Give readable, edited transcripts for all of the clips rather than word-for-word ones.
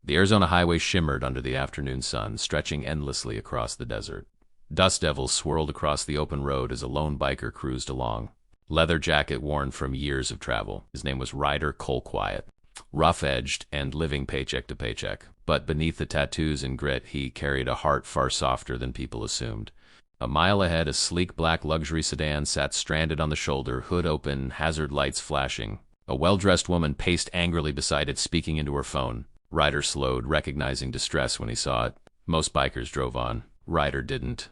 The Arizona highway shimmered under the afternoon sun, stretching endlessly across the desert. Dust devils swirled across the open road as a lone biker cruised along. Leather jacket worn from years of travel. His name was Ryder Colquiet. Rough-edged and living paycheck to paycheck. But beneath the tattoos and grit, he carried a heart far softer than people assumed. A mile ahead, a sleek black luxury sedan sat stranded on the shoulder, hood open, hazard lights flashing. A well-dressed woman paced angrily beside it, speaking into her phone. Ryder slowed, recognizing distress when he saw it. Most bikers drove on. Ryder didn't.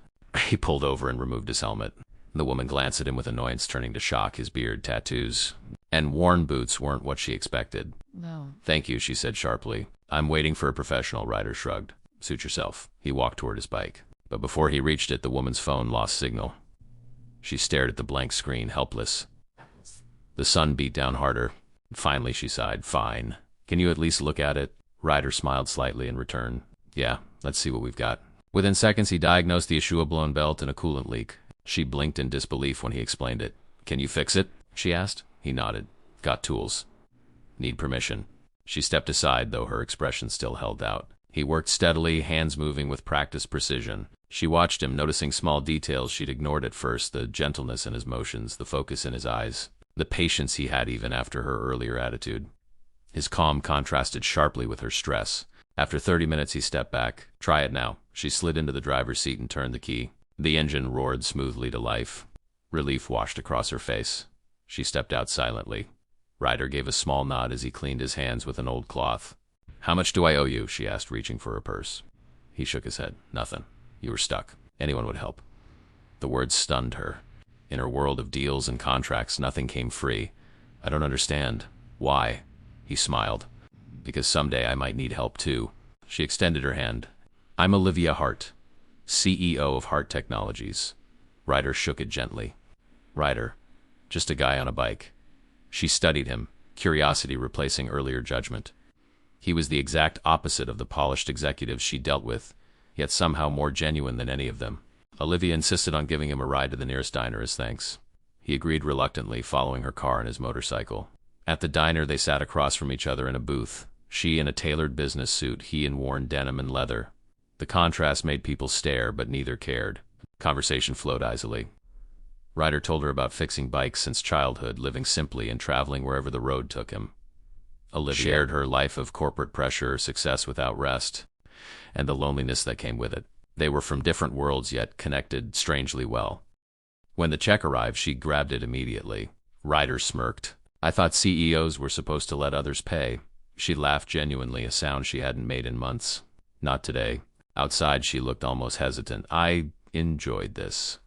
He pulled over and removed his helmet. The woman glanced at him with annoyance, turning to shock. His beard, tattoos, and worn boots weren't what she expected. No. Thank you, she said sharply. I'm waiting for a professional, Ryder shrugged. Suit yourself. He walked toward his bike. But before he reached it, the woman's phone lost signal. She stared at the blank screen, helpless. The sun beat down harder. Finally, she sighed. Fine. Can you at least look at it? Ryder smiled slightly in return. Yeah, let's see what we've got. Within seconds, he diagnosed the issue: a blown belt and a coolant leak. She blinked in disbelief when he explained it. Can you fix it? She asked. He nodded. Got tools. Need permission. She stepped aside, though her expression still held out. He worked steadily, hands moving with practiced precision. She watched him, noticing small details she'd ignored at first: the gentleness in his motions, the focus in his eyes, the patience he had even after her earlier attitude. His calm contrasted sharply with her stress. After 30 minutes, he stepped back. Try it now. She slid into the driver's seat and turned the key. The engine roared smoothly to life. Relief washed across her face. She stepped out silently. Ryder gave a small nod as he cleaned his hands with an old cloth. How much do I owe you? She asked, reaching for her purse. He shook his head. Nothing. You were stuck. Anyone would help. The words stunned her. In her world of deals and contracts, nothing came free. I don't understand. Why? He smiled. Because someday I might need help too. She extended her hand. I'm Olivia Hart, CEO of Hart Technologies. Ryder shook it gently. Ryder, just a guy on a bike. She studied him, curiosity replacing earlier judgment. He was the exact opposite of the polished executives she dealt with, yet somehow more genuine than any of them. Olivia insisted on giving him a ride to the nearest diner as thanks. He agreed reluctantly, following her car and his motorcycle. At the diner, they sat across from each other in a booth, she in a tailored business suit, he in worn denim and leather. The contrast made people stare, but neither cared. Conversation flowed easily. Ryder told her about fixing bikes since childhood, living simply and traveling wherever the road took him. Olivia shared her life of corporate pressure, success without rest, and the loneliness that came with it. They were from different worlds, yet connected strangely well. When the check arrived, she grabbed it immediately. Ryder smirked. I thought CEOs were supposed to let others pay. She laughed genuinely, a sound she hadn't made in months. Not today. Outside, she looked almost hesitant. I enjoyed this.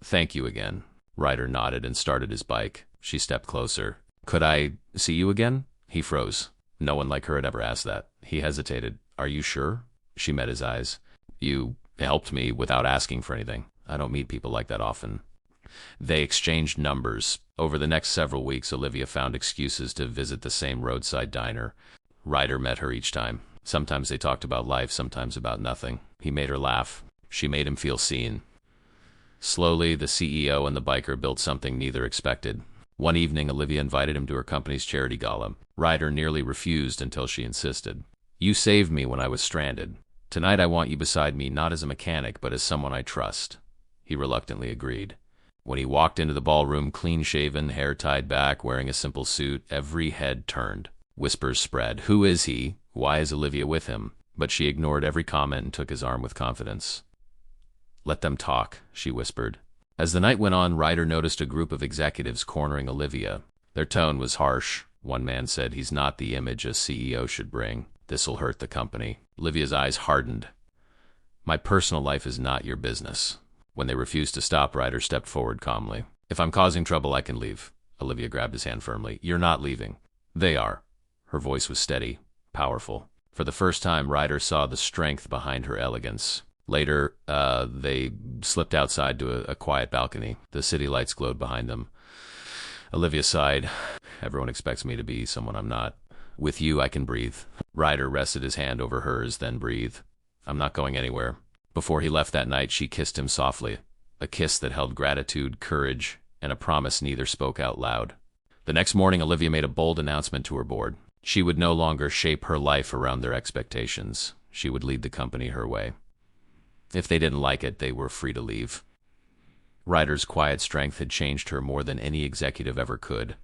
Thank you again. Ryder nodded and started his bike. She stepped closer. Could I see you again? He froze. No one like her had ever asked that. He hesitated. Are you sure? She met his eyes. You helped me without asking for anything. I don't meet people like that often. They exchanged numbers. Over the next several weeks, Olivia found excuses to visit the same roadside diner. Ryder met her each time. Sometimes they talked about life, sometimes about nothing. He made her laugh. She made him feel seen. Slowly, the CEO and the biker built something neither expected. One evening, Olivia invited him to her company's charity gala. Ryder nearly refused until she insisted. You saved me when I was stranded. Tonight I want you beside me, not as a mechanic, but as someone I trust. He reluctantly agreed. When he walked into the ballroom, clean-shaven, hair tied back, wearing a simple suit, every head turned. Whispers spread. Who is he? Why is Olivia with him? But she ignored every comment and took his arm with confidence. Let them talk, she whispered. As the night went on, Ryder noticed a group of executives cornering Olivia. Their tone was harsh. One man said, he's not the image a CEO should bring. This'll hurt the company. Olivia's eyes hardened. My personal life is not your business. When they refused to stop, Ryder stepped forward calmly. If I'm causing trouble, I can leave. Olivia grabbed his hand firmly. You're not leaving. They are. Her voice was steady, powerful. For the first time, Ryder saw the strength behind her elegance. Later, they slipped outside to a quiet balcony. The city lights glowed behind them. Olivia sighed. Everyone expects me to be someone I'm not. With you, I can breathe. Ryder rested his hand over hers, then breathed. I'm not going anywhere. Before he left that night, she kissed him softly. A kiss that held gratitude, courage, and a promise neither spoke out loud. The next morning, Olivia made a bold announcement to her board. She would no longer shape her life around their expectations. She would lead the company her way. If they didn't like it, they were free to leave. Ryder's quiet strength had changed her more than any executive ever could.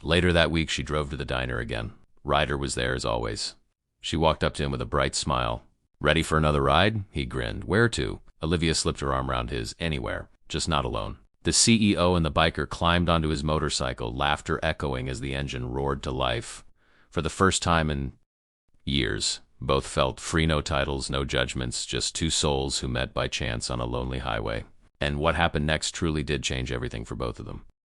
Later that week, she drove to the diner again. Ryder was there as always. She walked up to him with a bright smile. "Ready for another ride?" He grinned. "Where to?" Olivia slipped her arm around his. "Anywhere, just not alone." The CEO and the biker climbed onto his motorcycle, laughter echoing as the engine roared to life. For the first time in years, both felt free, no titles, no judgments, just two souls who met by chance on a lonely highway. And what happened next truly did change everything for both of them.